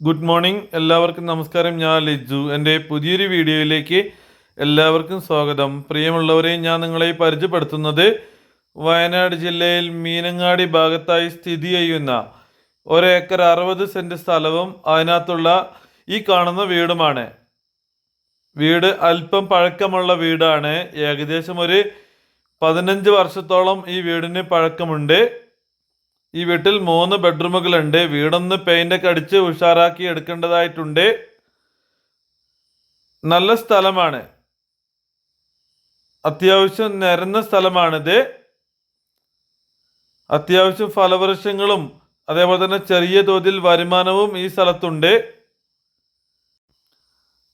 Good morning എല്ലാവർക്കും നമസ്കാരം. ഞാൻ ലിജു. എൻ്റെ പുതിയൊരു വീഡിയോയിലേക്ക് എല്ലാവർക്കും സ്വാഗതം. പ്രിയമുള്ളവരെ, ഞാൻ നിങ്ങളെ പരിചയപ്പെടുത്തുന്നത് വയനാട് ജില്ലയിൽ മീനങ്ങാടി ഭാഗത്തായി സ്ഥിതി ചെയ്യുന്ന 1 ഏക്കർ 60 സെൻറ്റ് സ്ഥലവും അതിനകത്തുള്ള ഈ കാണുന്ന വീടുമാണ്. വീട് അല്പം പഴക്കമുള്ള വീടാണ്. ഏകദേശം ഒരു 15 വർഷത്തോളം ഈ വീടിന് പഴക്കമുണ്ട്. ഈ വീട്ടിൽ 3 ബെഡ്റൂമുകളുണ്ട്. വീടൊന്ന് പെയിൻ്റൊക്കെ അടിച്ച് ഉഷാറാക്കി എടുക്കേണ്ടതായിട്ടുണ്ട്. നല്ല സ്ഥലമാണ്, അത്യാവശ്യം നിരന്ന സ്ഥലമാണിത്. അത്യാവശ്യം ഫലവൃക്ഷങ്ങളും അതേപോലെ തന്നെ ചെറിയ തോതിൽ വരുമാനവും ഈ സ്ഥലത്തുണ്ട്.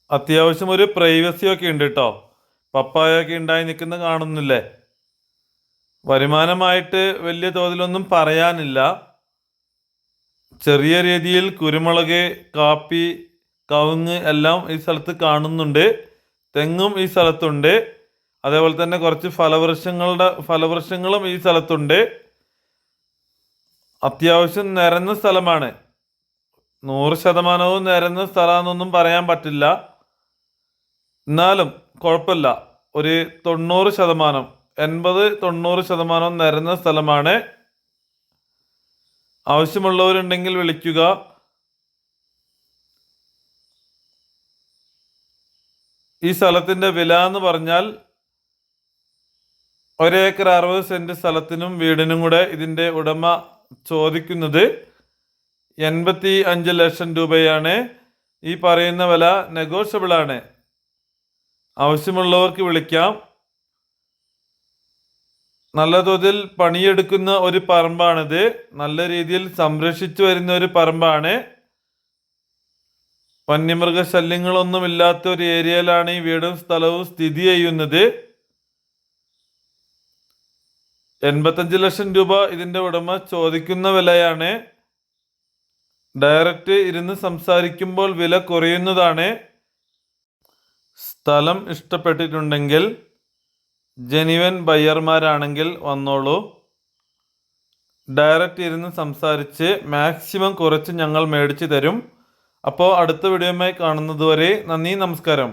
അത്യാവശ്യം ഒരു പ്രൈവസിയൊക്കെ ഉണ്ട് കേട്ടോ. പപ്പായൊക്കെ ഉണ്ടായി നിൽക്കുന്ന കാണുന്നില്ലേ. വരുമാനമായിട്ട് വലിയ തോതിലൊന്നും പറയാനില്ല. ചെറിയ രീതിയിൽ കുരുമുളക്, കാപ്പി, കവുങ്ങ് എല്ലാം ഈ സ്ഥലത്ത് കാണുന്നുണ്ട്. തെങ്ങും ഈ സ്ഥലത്തുണ്ട്. അതേപോലെ തന്നെ കുറച്ച് ഫലവൃക്ഷങ്ങളും ഈ സ്ഥലത്തുണ്ട്. അത്യാവശ്യം നിരന്ന സ്ഥലമാണ്. 100% നിരന്ന സ്ഥലമാണെന്നൊന്നും പറയാൻ പറ്റില്ല. എന്നാലും കുഴപ്പമില്ല. ഒരു 90%, 80-90% നിരന്ന സ്ഥലമാണ്. ആവശ്യമുള്ളവരുണ്ടെങ്കിൽ വിളിക്കുക. ഈ സ്ഥലത്തിൻ്റെ വില എന്ന് പറഞ്ഞാൽ 1 ഏക്കർ 60 സെൻറ്റ് സ്ഥലത്തിനും വീടിനും കൂടെ ഇതിൻ്റെ ഉടമ ചോദിക്കുന്നത് 85 ലക്ഷം രൂപയാണ്. ഈ പറയുന്ന വില നെഗോഷ്യബിൾ ആണ്. ആവശ്യമുള്ളവർക്ക് വിളിക്കാം. നല്ല തോതിൽ പണിയെടുക്കുന്ന ഒരു പറമ്പാണിത്. നല്ല രീതിയിൽ സംരക്ഷിച്ചു വരുന്ന ഒരു പറമ്പാണ്. വന്യമൃഗശല്യങ്ങളൊന്നുമില്ലാത്ത ഒരു ഏരിയയിലാണ് ഈ വീടും സ്ഥലവും സ്ഥിതി ചെയ്യുന്നത്. 85 ലക്ഷം രൂപ ഇതിൻ്റെ ഉടമ ചോദിക്കുന്ന വിലയാണ്. ഡയറക്റ്റ് ഇരുന്ന് സംസാരിക്കുമ്പോൾ വില കുറയുന്നതാണ്. സ്ഥലം ഇഷ്ടപ്പെട്ടിട്ടുണ്ടെങ്കിൽ ജെന്യുവൻ ബയ്യർമാരാണെങ്കിൽ വന്നോളൂ. ഡയറക്റ്റ് ഇരുന്ന് സംസാരിച്ച് മാക്സിമം കുറച്ച് ഞങ്ങൾ മേടിച്ച് തരും. അപ്പോൾ അടുത്ത വീഡിയോയുമായി കാണുന്നതുവരെ നന്ദി, നമസ്കാരം.